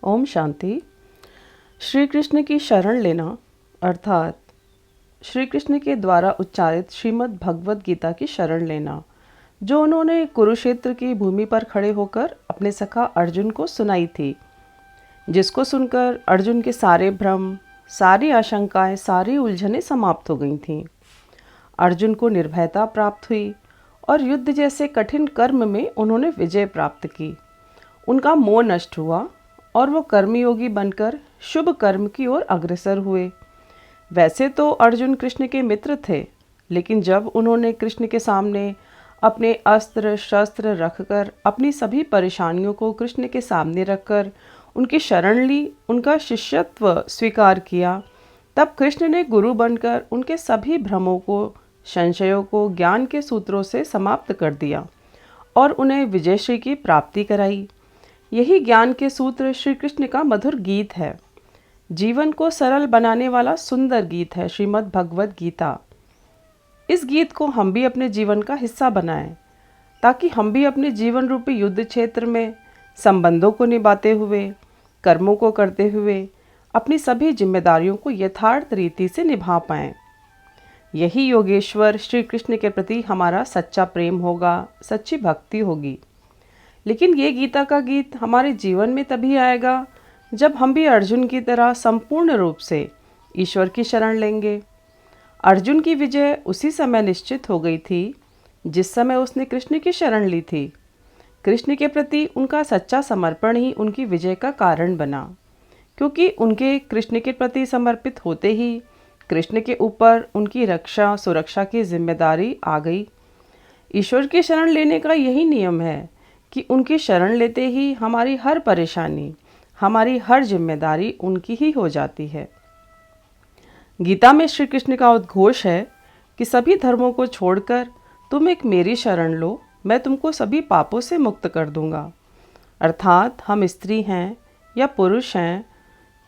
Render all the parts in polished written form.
ओम शांति। श्री कृष्ण की शरण लेना अर्थात श्री कृष्ण के द्वारा उच्चारित श्रीमद् भगवद गीता की शरण लेना, जो उन्होंने कुरुक्षेत्र की भूमि पर खड़े होकर अपने सखा अर्जुन को सुनाई थी, जिसको सुनकर अर्जुन के सारे भ्रम, सारी आशंकाएं, सारी उलझनें समाप्त हो गई थीं। अर्जुन को निर्भयता प्राप्त हुई और युद्ध जैसे कठिन कर्म में उन्होंने विजय प्राप्त की। उनका मोह नष्ट हुआ और वो कर्मयोगी बनकर शुभ कर्म की ओर अग्रसर हुए। वैसे तो अर्जुन कृष्ण के मित्र थे, लेकिन जब उन्होंने कृष्ण के सामने अपने अस्त्र शस्त्र रखकर अपनी सभी परेशानियों को कृष्ण के सामने रखकर उनकी शरण ली, उनका शिष्यत्व स्वीकार किया, तब कृष्ण ने गुरु बनकर उनके सभी भ्रमों को, संशयों को ज्ञान के सूत्रों से समाप्त कर दिया और उन्हें विजयश्री की प्राप्ति कराई। यही ज्ञान के सूत्र श्री कृष्ण का मधुर गीत है। जीवन को सरल बनाने वाला सुंदर गीत है श्रीमद् भगवद गीता। इस गीत को हम भी अपने जीवन का हिस्सा बनाएं, ताकि हम भी अपने जीवन रूपी युद्ध क्षेत्र में संबंधों को निभाते हुए, कर्मों को करते हुए अपनी सभी जिम्मेदारियों को यथार्थ रीति से निभा पाएं। यही योगेश्वर श्री कृष्ण के प्रति हमारा सच्चा प्रेम होगा, सच्ची भक्ति होगी। लेकिन ये गीता का गीत हमारे जीवन में तभी आएगा जब हम भी अर्जुन की तरह संपूर्ण रूप से ईश्वर की शरण लेंगे। अर्जुन की विजय उसी समय निश्चित हो गई थी जिस समय उसने कृष्ण की शरण ली थी। कृष्ण के प्रति उनका सच्चा समर्पण ही उनकी विजय का कारण बना, क्योंकि उनके कृष्ण के प्रति समर्पित होते ही कृष्ण के ऊपर उनकी रक्षा सुरक्षा की जिम्मेदारी आ गई। ईश्वर की शरण लेने का यही नियम है कि उनकी शरण लेते ही हमारी हर परेशानी, हमारी हर जिम्मेदारी उनकी ही हो जाती है। गीता में श्री कृष्ण का उद्घोष है कि सभी धर्मों को छोड़कर तुम एक मेरी शरण लो, मैं तुमको सभी पापों से मुक्त कर दूंगा। अर्थात हम स्त्री हैं या पुरुष हैं,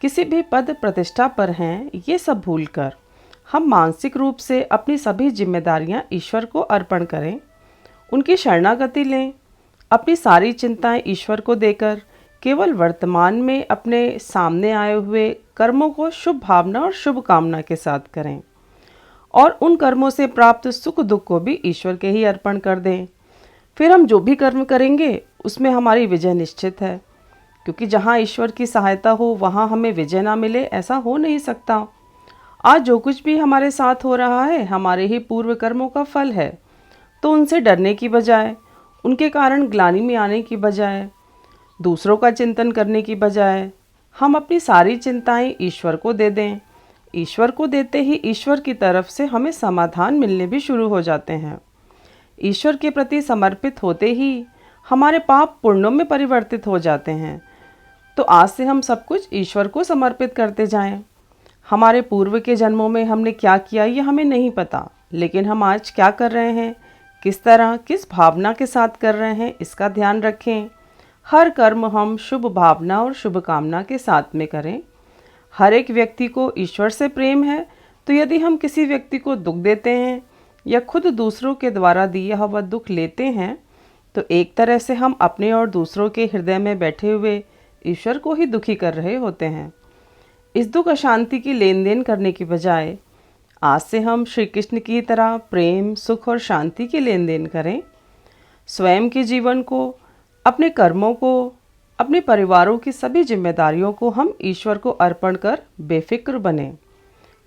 किसी भी पद प्रतिष्ठा पर हैं, ये सब भूलकर हम मानसिक रूप से अपनी सभी जिम्मेदारियां ईश्वर को अर्पण करें, उनकी शरणागति लें, अपनी सारी चिंताएं ईश्वर को देकर केवल वर्तमान में अपने सामने आए हुए कर्मों को शुभ भावना और शुभ कामना के साथ करें और उन कर्मों से प्राप्त सुख दुख को भी ईश्वर के ही अर्पण कर दें। फिर हम जो भी कर्म करेंगे उसमें हमारी विजय निश्चित है, क्योंकि जहाँ ईश्वर की सहायता हो वहाँ हमें विजय ना मिले ऐसा हो नहीं सकता। आज जो कुछ भी हमारे साथ हो रहा है हमारे ही पूर्व कर्मों का फल है, तो उनसे डरने की बजाय, उनके कारण ग्लानि में आने की बजाय, दूसरों का चिंतन करने की बजाय हम अपनी सारी चिंताएं ईश्वर को दे दें। ईश्वर को देते ही ईश्वर की तरफ से हमें समाधान मिलने भी शुरू हो जाते हैं। ईश्वर के प्रति समर्पित होते ही हमारे पाप पुण्यों में परिवर्तित हो जाते हैं। तो आज से हम सब कुछ ईश्वर को समर्पित करते जाएं। हमारे पूर्व के जन्मों में हमने क्या किया ये हमें नहीं पता, लेकिन हम आज क्या कर रहे हैं, किस तरह, किस भावना के साथ कर रहे हैं, इसका ध्यान रखें। हर कर्म हम शुभ भावना और शुभ कामना के साथ में करें। हर एक व्यक्ति को ईश्वर से प्रेम है, तो यदि हम किसी व्यक्ति को दुख देते हैं या खुद दूसरों के द्वारा दिया हुआ दुख लेते हैं, तो एक तरह से हम अपने और दूसरों के हृदय में बैठे हुए ईश्वर को ही दुखी कर रहे होते हैं। इस दुख अशांति की लेन देन करने की बजाय आज से हम श्री कृष्ण की तरह प्रेम, सुख और शांति की लेन देन करें। स्वयं के जीवन को, अपने कर्मों को, अपने परिवारों की सभी जिम्मेदारियों को हम ईश्वर को अर्पण कर बेफिक्र बने।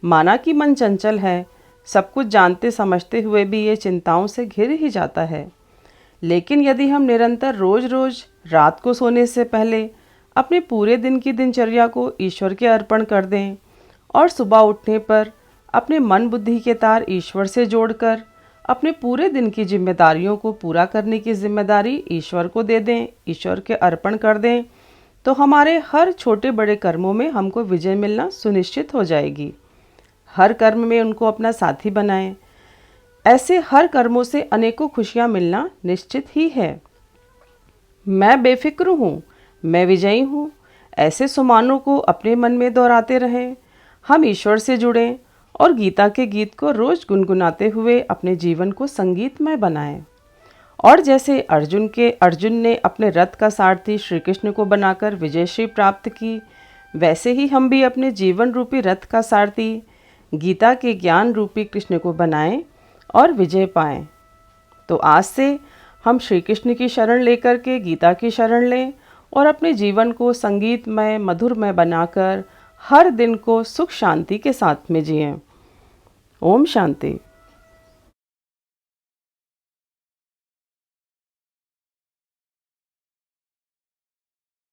माना कि मन चंचल है, सब कुछ जानते समझते हुए भी ये चिंताओं से घिर ही जाता है, लेकिन यदि हम निरंतर रोज रोज रात को सोने से पहले अपने पूरे दिन की दिनचर्या को ईश्वर के अर्पण कर दें और सुबह उठने पर अपने मन बुद्धि के तार ईश्वर से जोड़कर अपने पूरे दिन की जिम्मेदारियों को पूरा करने की जिम्मेदारी ईश्वर को दे दें, ईश्वर के अर्पण कर दें, तो हमारे हर छोटे बड़े कर्मों में हमको विजय मिलना सुनिश्चित हो जाएगी। हर कर्म में उनको अपना साथी बनाएं। ऐसे हर कर्मों से अनेकों खुशियां मिलना निश्चित ही है। मैं बेफिक्र हूँ, मैं विजयी हूँ, ऐसे सुमानों को अपने मन में दोहराते रहें। हम ईश्वर से जुड़ें और गीता के गीत को रोज गुनगुनाते हुए अपने जीवन को संगीतमय बनाएं और जैसे अर्जुन ने अपने रथ का सारथी श्री कृष्ण को बनाकर विजयश्री प्राप्त की, वैसे ही हम भी अपने जीवन रूपी रथ का सारथी गीता के ज्ञान रूपी कृष्ण को बनाएं और विजय पाएं। तो आज से हम श्री कृष्ण की शरण लेकर के गीता की शरण लें और अपने जीवन को संगीतमय मधुरमय बनाकर हर दिन को सुख शांति के साथ में जिएं। ओम शांति।